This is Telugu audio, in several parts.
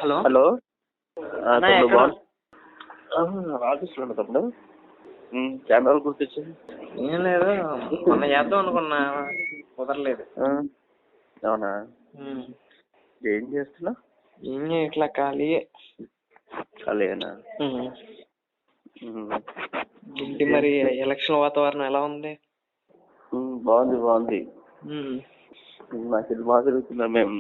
హలో హలో అన్నా తమ్ముడు ఎక్కడ? ఆఫీస్లో ఉన్నా తమ్ముడు. చాలా రోజులు గుర్తొచ్చింది. ఏం లేదు, మొన్న చేద్దాం అనుకున్నా, కుదరలేదు. అవునా, ఉమ్. ఏం చేస్తున్నా? ఏం చేయట్లా, ఖాళీయే. ఖాళీయేనా? ఉమ్. ఏంటి మరి ఎలక్షన్ వాతావరణం ఎలా ఉంది? బాగుంది బాగుంది. ఉమ్. నాకు ఇది బాగా తిరుగుతున్నా మేము.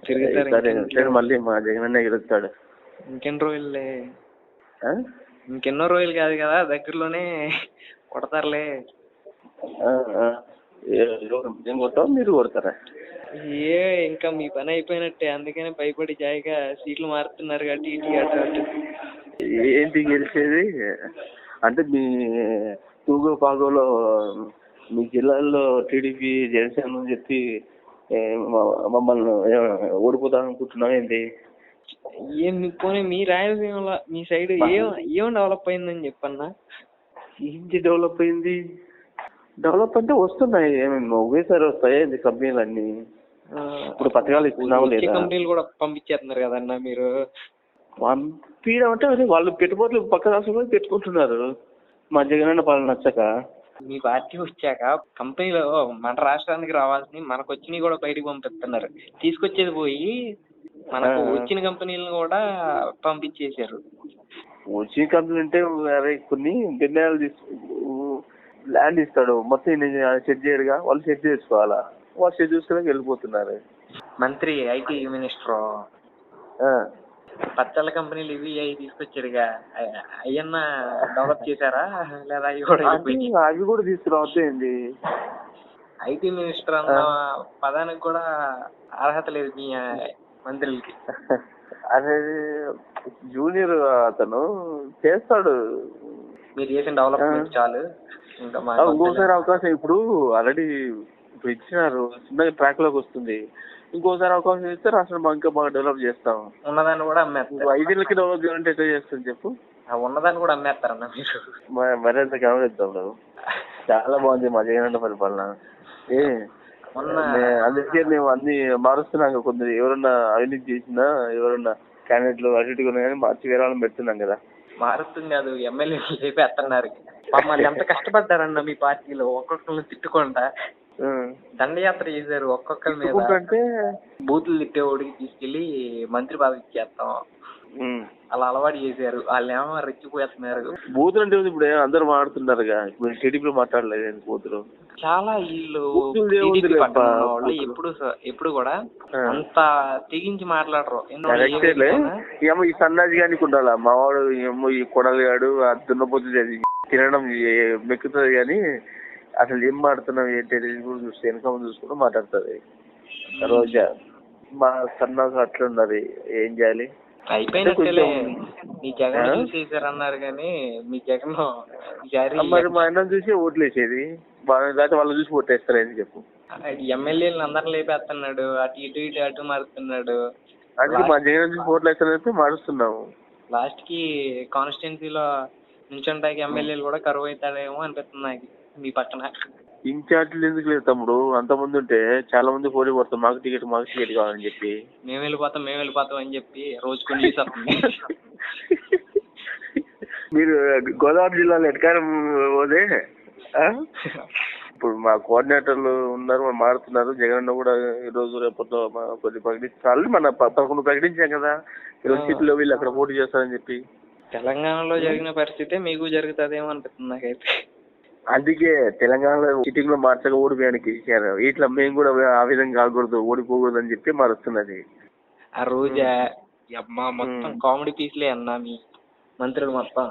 తిరుగుతారు. సరే మళ్ళీ మా జగనన్న గెలుస్తాడు. ఇంకెన్ని రోజులే, ఆ? ఇంకెన్నో రోజులు కాదు కదా, దగ్గరలోనే కొడతారులే. నేను కొట్టావు, మీరు కొడతారా? ఏ ఇంకా మీ పని అయిపోయినట్టే, అందుకని భయపడి జాయిగా సీట్లు మారుతున్నారు కాబట్టి ఇటు అటు అటు. ఏంటి గెలిచేది? అంటే మీ తూగో పాగోలో మీ జిల్లాల్లో టీడీపీ జనసేన అని చెప్పి మమ్మల్ని ఓడిపోతాం అనుకుంటున్నాం ఏంటి? ఏం పోనీ మీ రాయలసీమలో మీ సైడ్ ఏం డెవలప్ అయిందని చెప్పన్నా? ఏంటి డెవలప్ అయింది? డెవలప్ అంటే వస్తున్నాయి, ఏమేమి ఒకేసారి వస్తాయి కంపెనీలు అన్నీ. ఇప్పుడు పథకాలు ఇస్తున్నావా లేదా? కంపెనీలు కూడా పంపించేస్తున్నారు కదన్నా మీరు. పంపించడం అంటే అదే వాళ్ళు పెట్టుబడులు పక్క రాష్ట్రంలో పెట్టుకుంటున్నారు. మా జగనన్న పాలన నచ్చక. మీ పార్టీ వచ్చాక కంపెనీలు మన రాష్ట్రానికి రావాల్సింది మనకు వచ్చినవి కూడా బయటకు పంపిస్తున్నారు. తీసుకొచ్చేది పోయి మనకు వచ్చిన కంపెనీలను కూడా పంపించేశారు. వచ్చిన కంపెనీ అంటే కొన్ని నిర్ణయాలు ల్యాండ్ ఇస్తాడు, మొత్తం సెట్ చేయడుగా, వాళ్ళు సెట్ చేసుకోవాలా, వాళ్ళు సెట్ చేసుకుని వెళ్ళిపోతున్నారు. మంత్రి ఐటీ మినిస్టర్ పచ్చళ్ళ కంపెనీలు ఇవి అవి తీసుకొచ్చారుగా, అవన్నా డెవలప్ చేశారా లేదా? అవి కూడా తీసుకురావద్దేంటి? ఐటీ మినిస్టర్ అన్న పదానికి కూడా అర్హత లేదు మీ మంత్రులకి. అదే జూనియర్ అతను చేస్తాడు. మీరు చేసిన డెవలప్మెంట్ చాలు. ఇంకా ఇంకోసారి అవకాశం ఇప్పుడు ఆల్రెడీ ఇప్పుడు ఇచ్చినారు, చిన్నగా ట్రాక్ లోకి వస్తుంది. ఇంకోసారి అవకాశం ఇస్తే రాష్ట్రం ఇంకా బాగా డెవలప్ చేస్తాం. ఉన్నదాన్ని కూడా అమ్మేస్తారు. 5 ఏళ్ళకి డెవలప్ చేయాలంటే ఎట్లా చేస్తాను చెప్పు? ఉన్నదాన్ని కూడా అమ్మేస్తారన్న మీరు. మరి అంత గమనిద్దాం. చాలా బాగుంది మా జగనన్న పరిపాలన. అందుకే మేము అన్ని మారుస్తున్నాం. కొందరు ఎవరన్నా అవినీతి చేసినా, ఎవరన్నా క్యాండిడేట్లు అటు ఇటుగా కానీ మార్చి వేరే వాళ్ళని పెడుతున్నాం కదా. మారుతుంది కాదు, ఎమ్మెల్యే చేపేస్తున్నారు. మమ్మల్ని ఎంత కష్టపడ్డారన్న మీ పార్టీలో, ఒక్కొక్కరిని తిట్టుకుంటా దండయాత్ర చేశారు. ఒక్కొక్కరి మీద అంటే బూతులు తిట్టేవాడికి తీసుకెళ్లి మంత్రి పదవి ఇచ్చేస్తాం, అలా అలవాటు చేశారు. వాళ్ళు ఏమో రెచ్చిపోతున్నారు. బూతులు అంటే ఇప్పుడు అందరూ మాట్లాడుతున్నారుగా, ఇప్పుడు టీడీపీలో మాట్లాడలేదు బూతులు. చాలా వీళ్ళు వాళ్ళు ఎప్పుడు కూడా అంత తెగించి మాట్లాడరు. ఏమో ఈ సన్నాజి గానికి ఉండాలా, మావాడు ఏమో ఈ కొడలు గాడు దున్నపోతుంది, తినడం మెక్కుతుంది కానీ అసలు ఏం మాట్లాడుతున్నావు ఏంటి కూడా చూస్తే వెనక చూసుకుంటూ మాట్లాడుతుంది. రోజా మా సన్నాసు అట్లా ఉన్నది, ఏం చేయాలి? అయిపోయినట్టే. మీ జగన్ చూసేసారన్నారు కానీ మీ జగన్ మరి మా అన్నం చూసి ఓట్లు వేసేది, లేకపోతే వాళ్ళు చూసి ఓటేస్తారు అని చెప్పు. ఎమ్మెల్యేలను అందరిని లేపేస్తున్నాడు, అటు ఇటు ఇటు అటు మారుతున్నాడు. అంటే మా జగన్ చూసి ఓట్లు వేస్తారంటే మారుస్తున్నాము. లాస్ట్ కి కాన్స్టిట్యున్సీలో నుంచుంటాకి ఎమ్మెల్యేలు కూడా కరువు అవుతాడేమో అనిపిస్తుంది నాకు మీ పక్కన. ఇన్ఛార్జీలు ఎందుకు లేదు తమ్ముడు? అంతమంది ఉంటే చాలా మంది పోటీ పడతాం, మాకు టికెట్ కావాలని చెప్పి. మేము వెళ్ళిపోతాం అని చెప్పి రోజుకొని మీరు గోదావరి జిల్లాలో ఎటకారం పోతే ఇప్పుడు మా కోఆర్డినేటర్లు ఉన్నారు, మారుతున్నారు. జగన్ కూడా ఈ రోజు రేపట్లో కొద్ది ప్రకటించాలి. మన 11 ప్రకటించాం కదా, 20 సీట్లు వీళ్ళు అక్కడ పోటీ చేస్తారని చెప్పి. తెలంగాణలో జరిగిన పరిస్థితే మీకు జరుగుతుందేమో అనిపిస్తుంది నాకైతే. అందుకే తెలంగాణలో సిటీలో మార్చగా ఓడిపోయానికి ఇచ్చారు. ఇట్లా మేము కూడా ఆ విధంగా కాకూడదు, ఓడిపోకూడదు అని చెప్పి మారుస్తున్నది. ఆ రోజా మొత్తం కామెడీ పీస్లే అన్నా మీ మంత్రులు మొత్తం.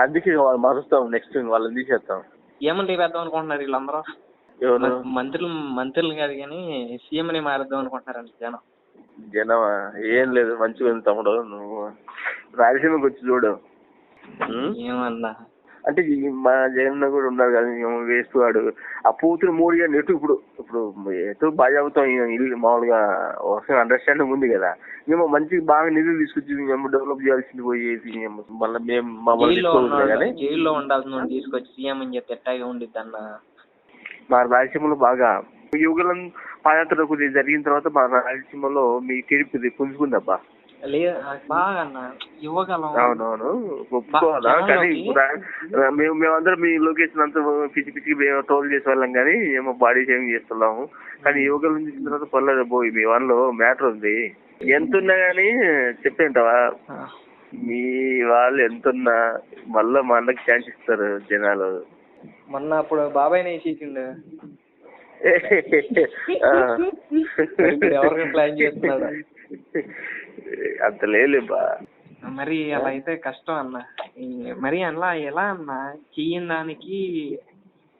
అందుకే వాళ్ళు మారుస్తాం, నెక్స్ట్ వాళ్ళని తీసేస్తాం. ఏమని వేద్దాం అనుకుంటున్నారు వీళ్ళందరూ? మంత్రులు కాదు కానీ సీఎంని మారుద్దాం అనుకుంటున్నారండి జనం. ఏం లేదు, మంచిగా ఉంది తమ్ముడు. నువ్వు రాయలసీమకి వచ్చి చూడు. ఏమన్నా అంటే మా జగన్ కూడా ఉన్నారు కదా, వేస్తూ వాడు ఆ పూతులు 3 ఏళ్ళు ఇప్పుడు ఎటు బాగా అవుతాం. ఇల్లు మామూలుగా ఒక అండర్స్టాండింగ్ ఉంది కదా, మేము మంచిగా బాగా నిధులు తీసుకొచ్చి మేము డెవలప్ చేయాల్సింది పోయేసి మళ్ళీ మేము జైల్లో ఉండాల్సిన తీసుకొచ్చి సీఎం అని చెప్పి ఎట్టాగే ఉండిద్ది అన్న. మా రాయలసీమలో బాగా పాదయాత్ర కొద్దిగా జరిగిన తర్వాత మా రాయలసీమలో మీ టీడీపీ పుంజుకుందబ్బా. లేదు బాగా అన్న ఇవ్వగలం. అవునవును ఒప్పుకోవాలా, కానీ మేమందరం మీ లొకేషన్ అంతా పిచ్చి పిచ్చి ట్రోల్ చేసే వాళ్ళం, కానీ ఏమో బాడీ షేమింగ్ చేస్తున్నాము. కానీ యువకుల నుంచి ఇచ్చిన తర్వాత పర్లేదు పోయి మీ వాళ్ళలో మ్యాటర్ ఉంది. ఎంతున్నా కానీ చెప్పేంటావా, మీ వాళ్ళు ఎంతున్నా మళ్ళా మా అన్నకి ఛాన్స్ ఇస్తారు జనాలు. మొన్న అప్పుడు బాబాయ్ వేసేసిండు, ఎవరికి ప్లాన్ చేస్తున్నాడు అంత లేలేబా. మరి అలా అయితే కష్టం అన్న. మరి అలా ఎలా అన్న, చెయ్యని దానికి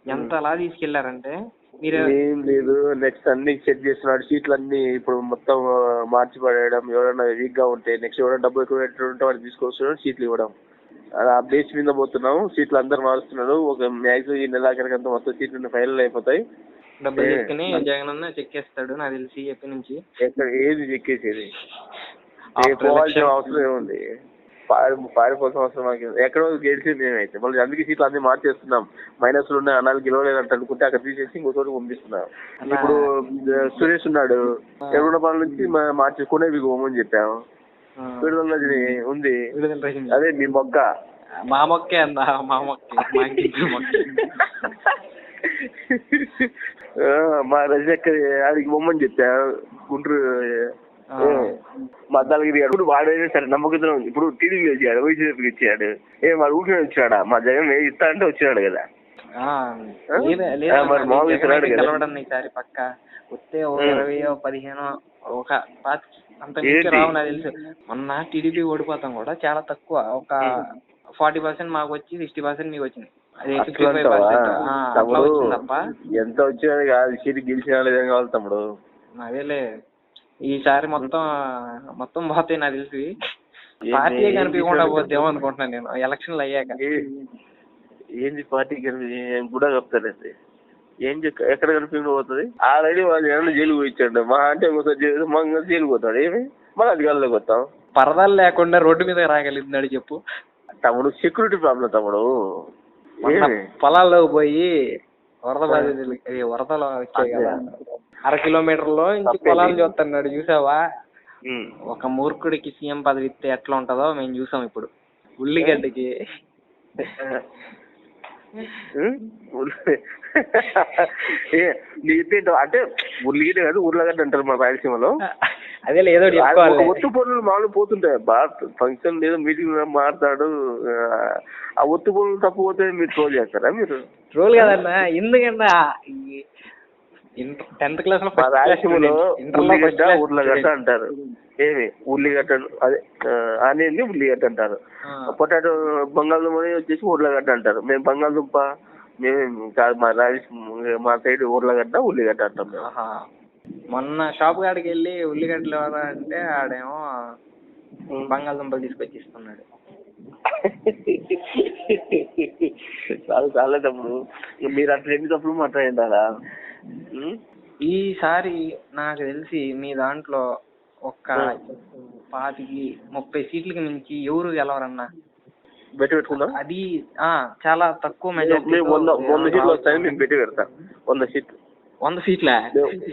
ఎంత అలా తీసుకెళ్లారంటే మీరు. ఏం లేదు, నెక్స్ట్ అన్ని చెక్ చేస్తున్నాడు, సీట్లు అన్ని ఇప్పుడు మొత్తం మార్చి పడేయడం. ఎవరైనా వీక్ గా ఉంటే నెక్స్ట్ ఎవరైనా డబ్బు ఎక్కువ ఉంటే వాడు తీసుకొస్తున్నాడు, సీట్లు ఇవ్వడం. అలా బేస్ మీద పోతున్నాం. సీట్లు అందరు మారుస్తున్నాడు. ఒక మ్యాక్సిమం ఈ నెలాఖరికంతా మొత్తం సీట్లు ఫైనల్ అయిపోతాయి. డబ్బులు తీసుకుని జగన్ అన్న చెక్కేస్తాడు నాకు తెలిసి ఎప్పటి నుంచి. ఎక్కడ ఏది చెక్కేసేది, పోవాల్సిన అవసరం ఏముంది, పారిపోవాల్సిన అవసరం మాకు. ఎక్కడో గెలిచింది మేమైతే మళ్ళీ అందుకే సీట్లు అన్ని మార్చేస్తున్నాం. మైనస్లు ఉన్నాయి, అన్నాలు గెలవలేదంట అనుకుంటే అక్కడ తీసేసి ఇంకో చోటు పంపిస్తున్నాం. ఇప్పుడు సురేష్ ఉన్నాడు, ఎరువులపాల నుంచి మార్చి కొనేవి పోమని చెప్పాము. విడుదల ఉంది, అదే మీ మొక్క. మా మొక్కే అన్న, మా మొక్కే మా రజక్క ఆడికి బొమ్మని చెప్పా, గుంటూరు మద్దాలగిరి. ఇప్పుడు వాడైనా సరే నమ్మకం ఉంది. ఇప్పుడు టీడీపీ వచ్చాడు, వైసీపీకి ఇచ్చాడు, వాడు ఊరికే వచ్చాడా? మా జగన్ ఇస్తా అంటే వచ్చినాడు కదా. మరి మామూలు ఈసారి పక్క వస్తే 20 15 ఒక 5 అంత రావు నాకు తెలుసు. మొన్న టీడీపీ ఓడిపోతాం కూడా చాలా తక్కువ, ఒక 40% మాకు వచ్చి 60% మీకు వచ్చింది. ఎంత వచ్చినది కాదు, సీటు గెలిచిన విధంగా కావాలి తమ్ముడు. అదేలే ఈసారి మొత్తం పోతాయి నాకు తెలిసి. పార్టీ కనిపించకుండా పోతేమో అనుకుంటున్నాను నేను ఎలక్షన్లు అయ్యాక. ఏంది పార్టీ కూడా చెప్తారండి, ఏం ఎక్కడ కనిపించకుండా పోతుంది? ఆల్రెడీ వాళ్ళు ఏమన్నా జైలు పోయించాడు, మా అంటే జైలు పోతాడు. ఏమి మళ్ళీ అధికారులకు వస్తాం. పరదాలు లేకుండా రోడ్డు మీద రాగలుగుతున్నాడు చెప్పు తమ్ముడు. సెక్యూరిటీ ప్రాబ్లం తమ్ముడు. పొలాల్లో పోయి వరదలు వచ్చాయి కదా, 1/2 కిలోమీటర్లో ఇంక పొలాలు చూస్తున్నాడు చూసావా? ఒక మూర్ఖుడికి సీఎం పదవి ఇస్తే ఎట్లా ఉంటుందో మేము చూసాం ఇప్పుడు. ఉల్లిగడ్డకి అంటే ఉల్లిగడ్డ కాదు ఉర్లగడ్డ అంటారు మా రాయలసీమలో. అదే ఏదో ఒత్తు పనులు మామూలు పోతుంటాయి. ఫంక్షన్ లేదా మీటింగ్ మాట్లాడు, ఆ ఒత్తు పనులు తప్పు పోతే మీరు ట్రోల్ చేస్తారా? మీరు ట్రోల్ కదన్నా, ఎందుకంటే 10th క్లాస్ లో రాయలసీమలో ఉల్లిగడ్డ ఉర్లగడ్డ అంటారు. ఏమి ఉల్లిగడ్డ అదే ఆనియన్ని ఉల్లిగడ్డ అంటారు. పొటాటో బంగాళదుంప వచ్చేసి ఉర్లగడ్డ అంటారు. మేము బంగాళదుంప మేము కాదు, మా సైడ్ ఉర్లగడ్డ ఉల్లిగడ్డ అంటాం మేము. మొన్న షాప్ కాడికి వెళ్ళి ఉల్లిగడ్డలు అంటే ఆడేమో బంగాళదుంపలు తీసుకొచ్చి ఇస్తున్నాడు. చాలా తప్పుడు. మీరు అట్లా ఎన్ని తప్పుడు మాట్లాడారా? ఈసారి నాకు తెలిసి మీ దాంట్లో ఒక 25-30 సీట్లకి మించి ఎవరు గెలవరన్నా. బెట్టి పెట్టుకుందాం. అది చాలా తక్కువ మెజారిటీ. 100 సీట్లు వస్తాయని మేము బెట్టి పెడతాం. 100 సీట్లు. 100 సీట్లా?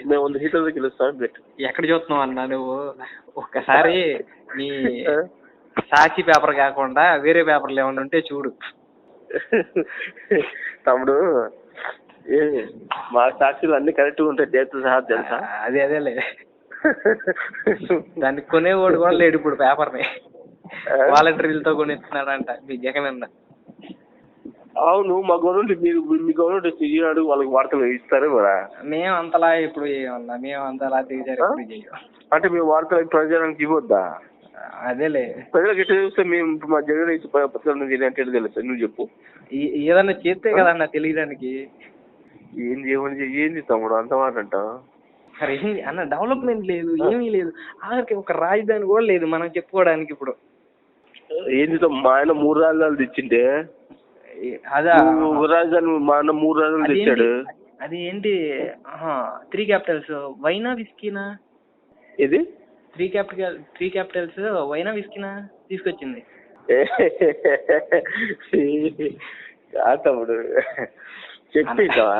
మేము 100 సీట్లతో గెలుస్తాం. ఎక్కడ చూస్తున్నావు అన్నా నువ్వు? ఒక్కసారి నీ సాక్షి పేపర్ కాకుండా వేరే పేపర్లు ఏమన్నా ఉంటే చూడు తమ్ముడు. మా సాక్షులు అన్ని కరెక్ట్గా ఉంటాయి, డేట్తో సహా తెలుసా? అదేలే, దాన్ని కొనేవాడు కూడా లేడు ఇప్పుడు పేపర్ని. వాలంటీర్లతో కొనిస్తున్నాడంట మీ జగన్ అన్న. అవును, మా గవర్నమెంట్ మీ గవర్నమెంట్ ఈనాడు వాళ్ళకి వార్తలు ఇస్తారు కదా. మేము అంతలా ఇప్పుడు ఏమన్నా, మేము అంతలా దిగజారు అంటే మేము వార్తలు ప్రజలకు ఇవ్వద్దా? అదేలే, ప్రజలకు ఎట్లా చూస్తే మేము మా జగన్ అంటే తెలుస్తా. నువ్వు చెప్పు, ఏదన్నా చేస్తే కదన్నా తెలియడానికి. ఏంది తమ్ముడు అంత మాట అంటావు? మరి ఏంది అన్న, డెవలప్మెంట్ లేదు, ఏమీ లేదు. ఆఖరికి ఒక రాజధాని కూడా లేదు మనం చెప్పుకోవడానికి. ఇప్పుడు ఏంది మా ఆయన 3 రాజధానులు తెచ్చిండే, అదా రాజధాని మా అన్న 3 రాజధానులు తెచ్చాడు. అది ఏంటి 3 క్యాపిటల్స్ వైనా విస్కీనా? ఇది 3 క్యాపిటల్స్ వైనా విస్కీనా తీసుకొచ్చింది. తమ్ముడు చెప్పేవా?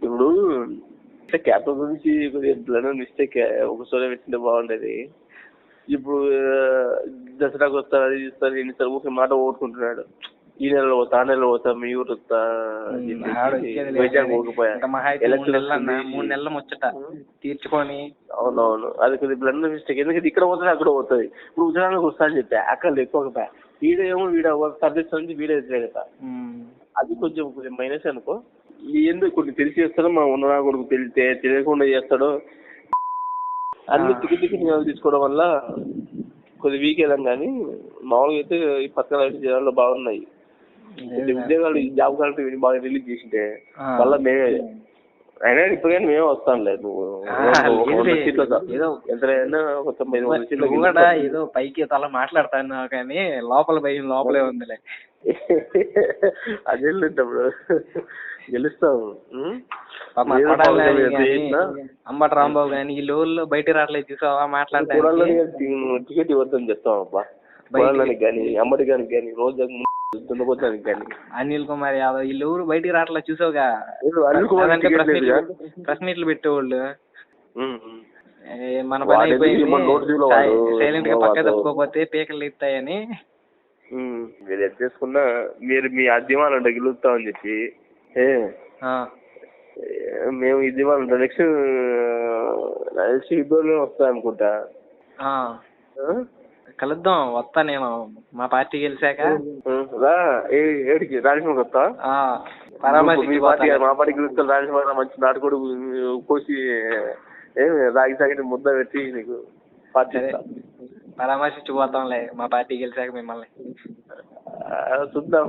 ఇప్పుడు క్యాప్టెన్ గురించి కొద్దిగా మిస్టేక్ ఒకసారి పెట్టింటే బాగుండేది. ఇప్పుడు దసరాకు వస్తారు, అది ఇస్తారు, ఎన్నిసార్లు ఒక మాట ఓడుకుంటున్నాడు. ఈ నెలలో పోతా, ఆ నెలలో పోతా, మీ ఊరు వస్తా, వైజాగ్ పోకపోయా, ఎలక్షన్ 3 నెలల ముచ్చట తీర్చుకొని. అవునవును, అది కొద్దిగా బ్లండర్ మిస్టేక్. ఎందుకంటే ఇక్కడ పోతుంది అక్కడ పోతుంది. ఇప్పుడు ఉత్తరానికి వస్తా అని చెప్పా, అక్కడ ఎక్కువకపోయా, వీడేమో సర్వీస్ నుంచి వీడే కదా, అది కొంచెం మైనస్ అనుకో. ఎందుకు కొన్ని తెలిసి చేస్తాడో, మా ఉన్న కొడుకు తెలియకుండా చేస్తాడో, అన్ని టికెట్ తీసుకోవడం వల్ల కొద్దిగా వీక్ అయ్యాం. కానీ మామూలుగా అయితే ఈ పక్కన జనాల్లో బాగున్నాయి ఉద్యోగాలు, ఈ జాబ్ కార్డు బాగా రిలీజ్ చేసింటే మళ్ళీ మేమే అయినా ఇప్పుడు కానీ మేమే వస్తాంలే. నువ్వు ఎంతైనా ఒక 90 సీట్లు ఏదో పైకి తల మాట్లాడతాను కానీ లోపల భయం లోపలే ఉందిలే. అదే ఇప్పుడు గెలుస్తావు. అంబటి రాంబాబు కానీ ఈ లోన్లో బయట రావట్లేదు చూసావా మాట్లాడడానికి. టికెట్ ఇవ్వద్దని చెప్తాం అబ్బా, కానీ అమ్మటి గానికి కానీ రోజు దున్నపోతానికి కానీ. అనిల్ కుమార్ యాదవ్ వీళ్ళు ఎవరు బయటికి రావట్లేదు చూసావుగా, ప్రెస్ మీట్లు పెట్టేవాళ్ళు. మన పని అయిపోయింది, సైలెంట్ గా పక్క తప్పుకోపోతే పీకలు ఎత్తాయని. మీరు ఎంత చేసుకున్నా మీరు మీ అధ్యమాలు గెలుస్తామని చెప్పి మేము ఇది నెక్స్ట్ ఇద్దరు వస్తాయి అనుకుంటా. కలుద్దాం, వస్తా నేను మా పార్టీ గెలిచాక. ఏడికి రాజమండ్రి వస్తా, మా పార్టీ గెలుస్తా. రాజమండ్రి మంచి నాటుకోడు కోసి రాగి సాగి ముద్ద పెట్టి నీకు పార్టీ పరామర్శించిపోతాంలే మా పార్టీ గెలిచాక మిమ్మల్ని. చూద్దాం.